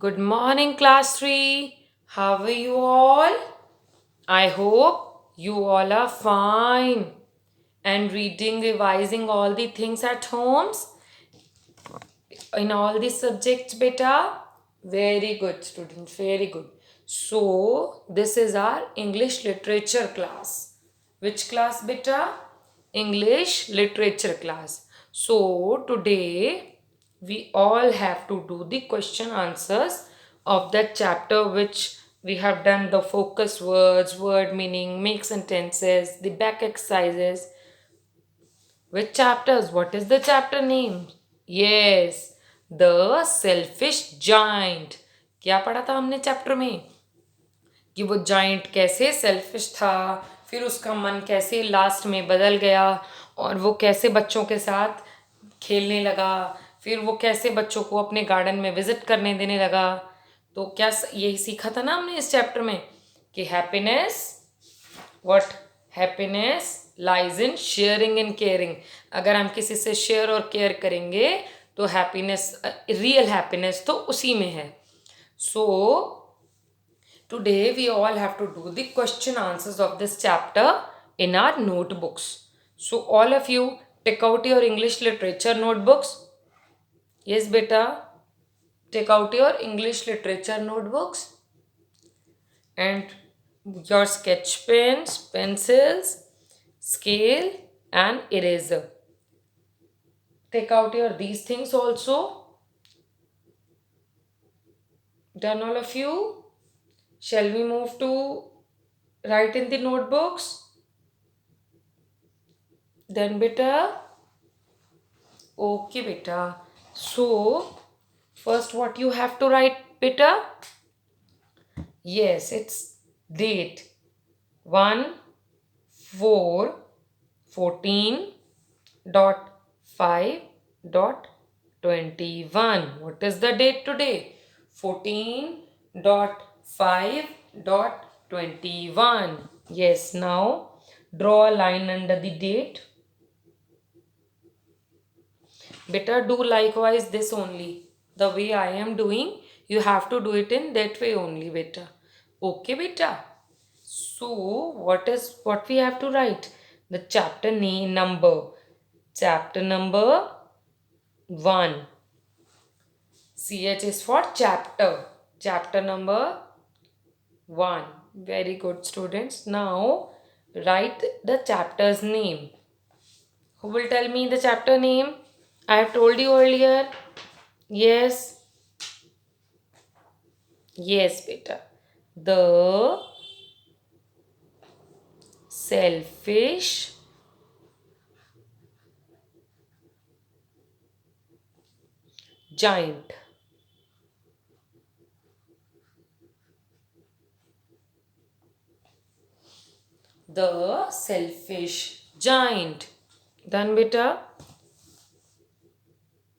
Good morning, class 3. How are you all? I hope you all are fine and reading, revising all the things at homes in all the subjects, beta. Very good, students, very good. So, this is our English literature class. Which class, beta? English literature class. So, today we all have to do the question answers of that chapter which we have done the focus words, word meaning, make sentences, the back exercises. Which chapters? What is the chapter name? Yes, the selfish giant. क्या पढ़ा था हमने chapter में कि वो giant कैसे selfish था, फिर उसका मन कैसे लास्ट में बदल गया और वो कैसे बच्चों के साथ खेलने लगा, फिर वो कैसे बच्चों को अपने गार्डन में विजिट करने देने लगा। तो क्या यही सीखा था ना हमने इस चैप्टर में कि happiness what happiness lies in sharing and caring. अगर हम किसी से शेयर और केयर करेंगे तो हैप्पीनेस, रियल हैप्पीनेस तो उसी में है। सो today we all have to do the question answers of this chapter in our notebooks. So all of you take out your English literature notebooks. Yes beta, take out your English literature notebooks and your sketch pens, pencils, scale and eraser. Take out your these things also. Done all of you? Shall we move to write in the notebooks? Then beta. Okay, beta. So, first what you have to write, beta? Yes, it's date 1 4 14 dot 5 dot 21. What is the date today? 14 dot 5 dot 21. Yes, now draw a line under the date. Better do likewise this only. The way I am doing, you have to do it in that way only, beta. Okay, beta. So, what we have to write? The chapter name number. Chapter number 1. CH is for chapter. Chapter number 1. Very good, students. Now, write the chapter's name. Who will tell me the chapter name? I have told you earlier. Yes. Yes, beta. The selfish giant. The selfish giant. Done, beta.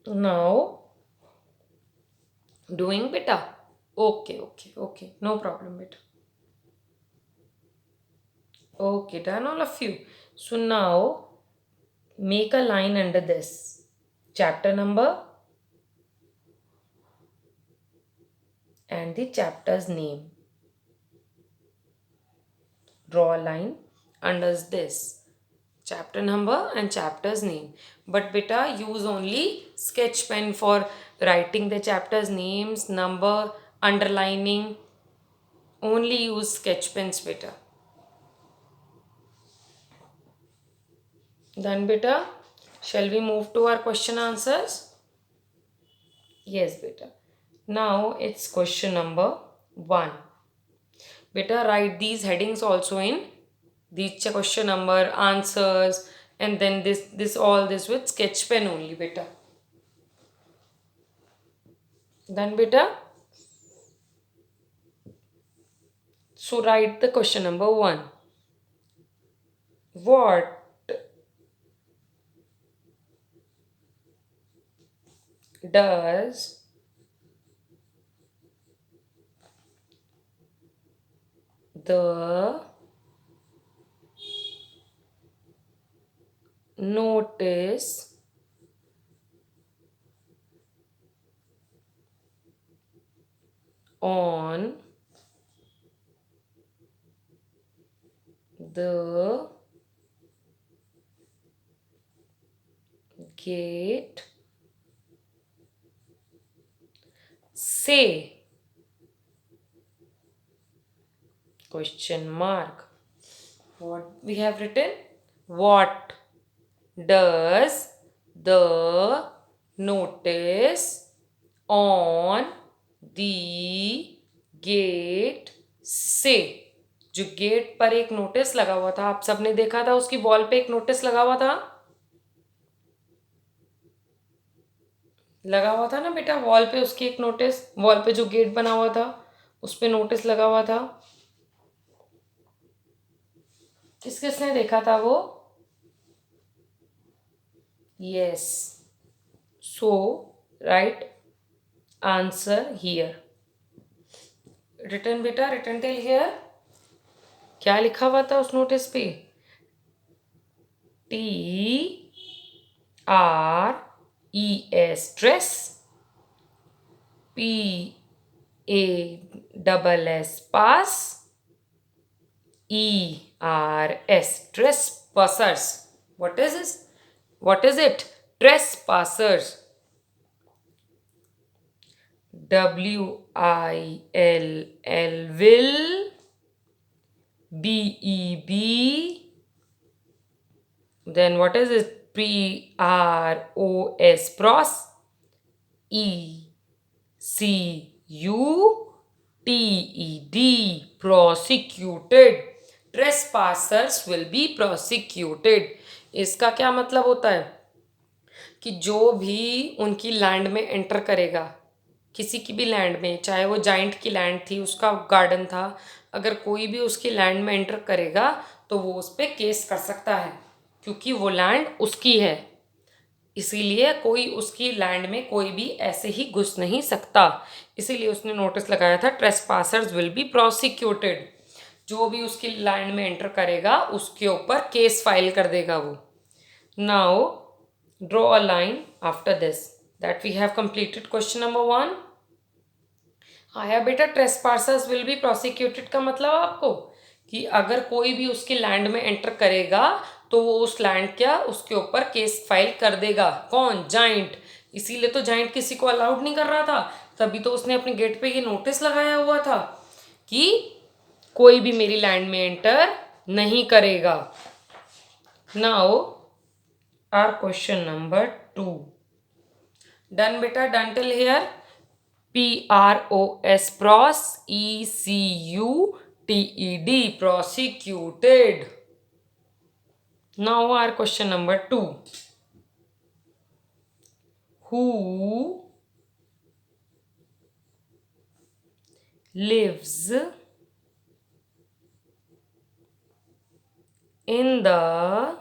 Now, doing beta. Okay. No problem, beta. Okay, done all of you. So now, make a line under this. Chapter number and the chapter's name. Draw a line under this. Chapter number and chapter's name. But beta, use only sketch pen for writing the chapter's names, number, underlining. Only use sketch pens, beta. Done, beta. Shall we move to our question answers? Yes, beta. Now it's question number 1. Beta, write these headings also in the question number, answers, and then all this with sketch pen only, beta. Done, beta. So write the question number 1. What does the notice on the gate say? Question mark. What we have written? What does the notice on the gate say? जो gate पर एक notice लगा हुआ था, आप सबने देखा था, उसकी वॉल पे एक नोटिस लगा हुआ था ना बेटा, वॉल पे उसकी एक नोटिस, वॉल पे जो गेट बना हुआ था उस पे नोटिस लगा हुआ था। किसने देखा था वो? Yes, so right answer here. Return बेटा, रिटर्न टिल हियर। क्या लिखा हुआ था उस नोटिस पे? TRES trace, PASS pass, ERS trespassers. What is this? What is it? Trespassers. WILL BEB. Then what is it? PROS pros. ECUTED prosecuted. Trespassers will be prosecuted. इसका क्या मतलब होता है कि जो भी उनकी लैंड में एंटर करेगा, किसी की भी लैंड में, चाहे वो जाइंट की लैंड थी, उसका गार्डन था, अगर कोई भी उसकी लैंड में एंटर करेगा तो वो उस पर केस कर सकता है, क्योंकि वो लैंड उसकी है। इसीलिए कोई उसकी लैंड में कोई भी ऐसे ही घुस नहीं सकता। इसीलिए उसने नोटिस लगाया था, ट्रेसपासर्स विल बी प्रोसिक्यूटेड। जो भी उसकी लैंड में एंटर करेगा उसके ऊपर केस फाइल कर देगा वो। Now draw a line after this that we have completed question number 1। आया बेटा? ट्रेसपासर्स विल बी प्रोसिक्यूटेड का मतलब आपको कि अगर कोई भी उसकी लैंड में एंटर करेगा तो वो उस लैंड क्या उसके ऊपर केस फाइल कर देगा। कौन? जाइंट। इसीलिए तो जाइंट किसी को अलाउड नहीं कर रहा था, तभी तो उसने अपने गेट पे ये नोटिस लगाया हुआ था कि कोई भी मेरी लैंड में एंटर नहीं करेगा। Now our question number 2। Done बेटा, done till here. PROS pros, ECUTED prosecuted. Now our question number 2. Who lives in the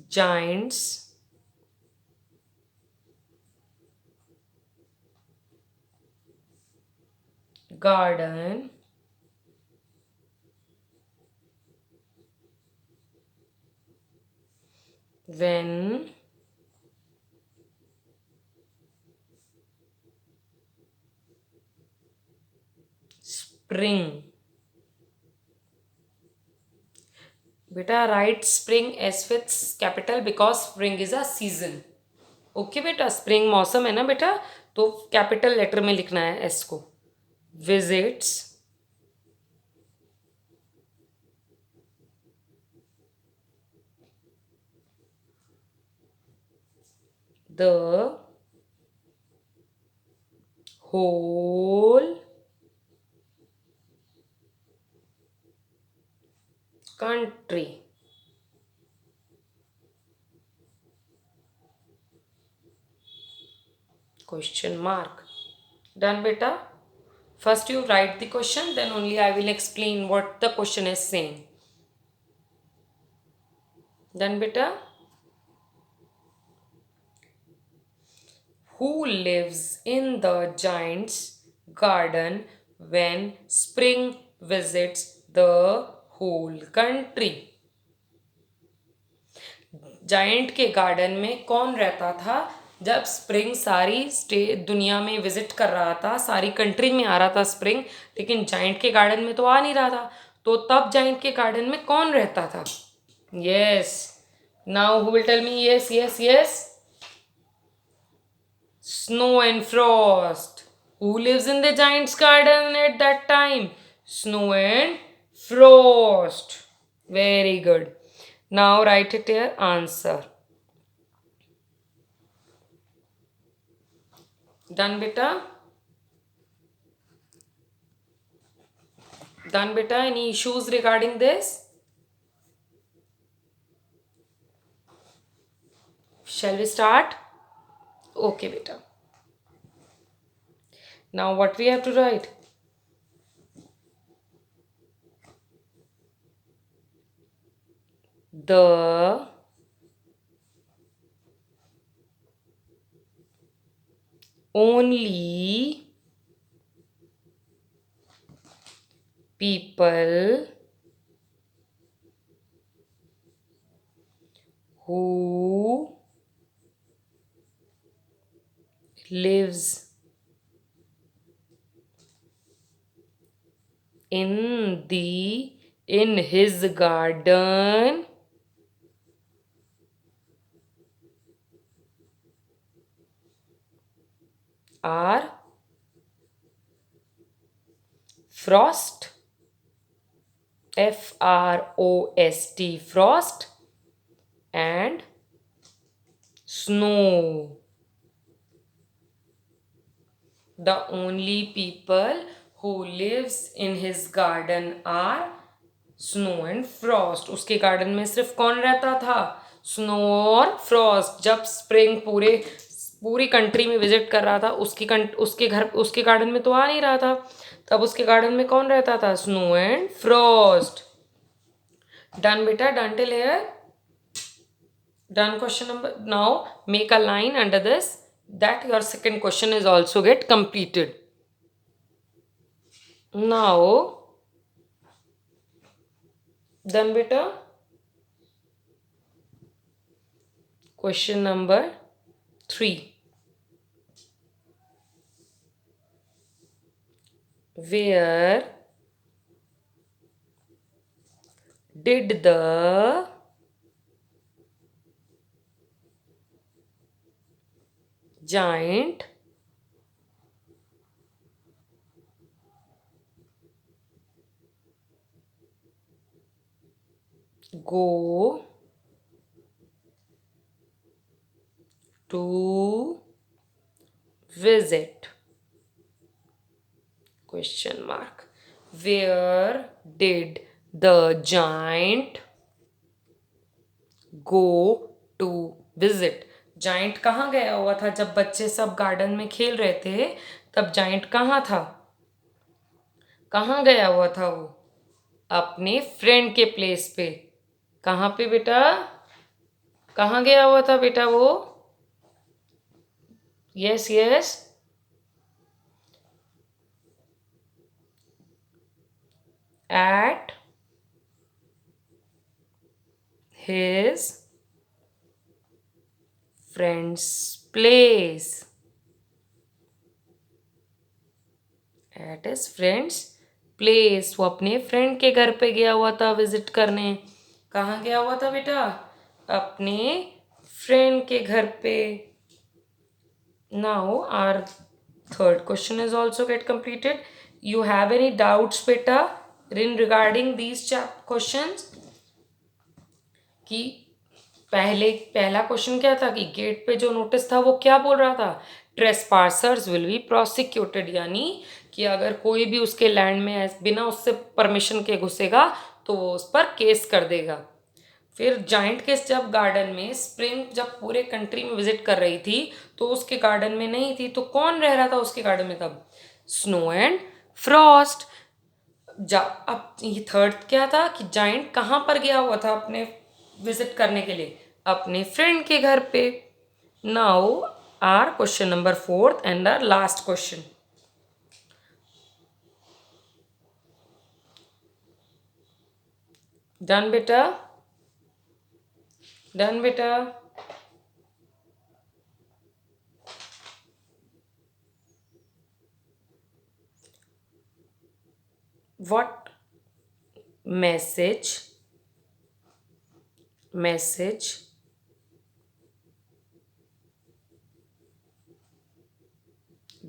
giant's garden when spring? बेटा right spring S with capital because spring is a season. Okay बेटा, spring मौसम है ना बेटा, तो capital letter में लिखना है एस को। Visits the whole country. Question mark. Done beta? First you write the question, then only I will explain what the question is saying. Done beta? Who lives in the giant's garden when spring visits the whole country? Giant के garden में कौन रहता था जब spring सारी दुनिया में visit कर रहा था, सारी कंट्री में आ रहा था स्प्रिंग, लेकिन जाइंट के गार्डन में तो आ नहीं रहा था, तो तब जाइंट के गार्डन में कौन रहता था? Yes, now who will tell me? Yes yes yes, Snow and Frost. Who lives in the giant's garden at that time? Snow and Frost. Very good. Now write it here. Answer. Done, beta? Done, beta? Any issues regarding this? Shall we start? Okay, beta. Now what we have to write? The only people who lives in his garden are Frost, Frost, Frost, and Snow. The only people who lives in his garden are Snow and Frost. उसके garden में सिर्फ कौन रहता था? Snow और Frost. जब spring पूरी country में विजिट कर रहा था, उसके गार्डन में तो आ नहीं रहा था, तब उसके गार्डन में कौन रहता था? Snow and Frost. Done, beta? Done till here? Done question number. Now make a line under this that your second question is also get completed. Now, done, beta? Question number 3. Where did the giant go to visit? Question mark. Where did the giant go to visit? Giant कहाँ गया हुआ था? जब बच्चे सब garden में खेल रहे थे, तब जाइंट कहाँ था? कहाँ गया हुआ था वो? अपने फ्रेंड के प्लेस पे. कहाँ पे बेटा? कहाँ गया हुआ था बेटा वो? Yes yes, at his friend's place. At his friend's place. वो अपने फ्रेंड के घर पे गया हुआ था विजिट करने. कहाँ गया हुआ था बेटा? अपने फ्रेंड के घर पे. Now our third question is also get completed. You have any doubts beta in regarding these questions? कि पहला क्वेश्चन क्या था कि गेट पे जो नोटिस था वो क्या बोल रहा था? ट्रेसपासर्स विल बी प्रोसिक्यूटेड, यानी कि अगर कोई भी उसके लैंड में बिना उससे परमिशन के घुसेगा तो वो उस पर केस कर देगा. फिर जाइंट के जब गार्डन में स्प्रिंग जब पूरे कंट्री में विजिट कर रही थी तो उसके गार्डन में नहीं थी, तो कौन रह रहा था उसके गार्डन में तब? Snow and Frost. अब ये थर्ड क्या था कि जाइंट कहाँ पर गया हुआ था अपने विजिट करने के लिए? अपने फ्रेंड के घर पे. Now our question number 4 and our last question. Done बेटा? डन बेटा? what message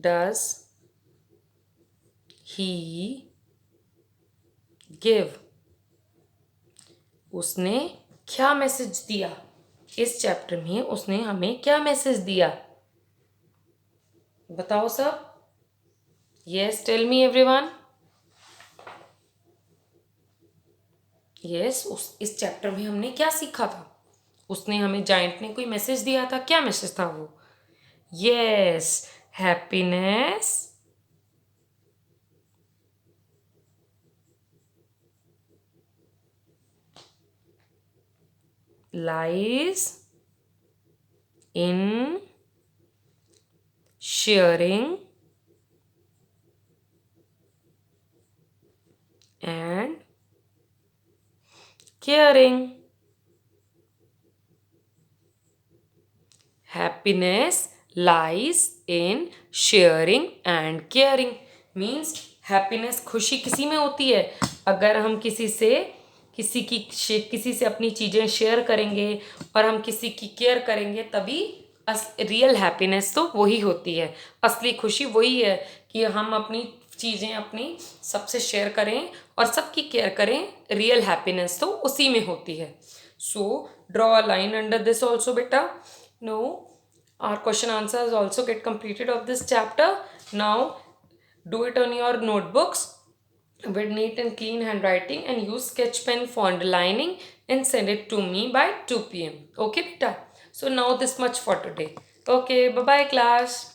does he give? उसने क्या मैसेज दिया? इस चैप्टर में उसने हमें क्या मैसेज दिया? बताओ सब. Yes, tell me everyone. Yes, इस चैप्टर में हमने क्या सीखा था? उसने हमें, जायंट ने कोई मैसेज दिया था. क्या मैसेज था वो? Yes, happiness lies in sharing and caring. Happiness lies in sharing and caring means happiness, खुशी किसी में होती है अगर हम किसी से अपनी चीज़ें शेयर करेंगे और हम किसी की केयर करेंगे, तभी रियल हैप्पीनेस तो वही होती है. असली खुशी वही है कि हम अपनी चीज़ें अपनी सबसे शेयर करें और सबकी केयर करें. रियल हैप्पीनेस तो उसी में होती है. So draw a line under this also बेटा. No, our question answers also get completed of this chapter. Now do it on your notebooks with neat and clean handwriting and use sketch pen for underlining and send it to me by 2 p.m. Okay beta? So now this much for today. Okay, bye bye class.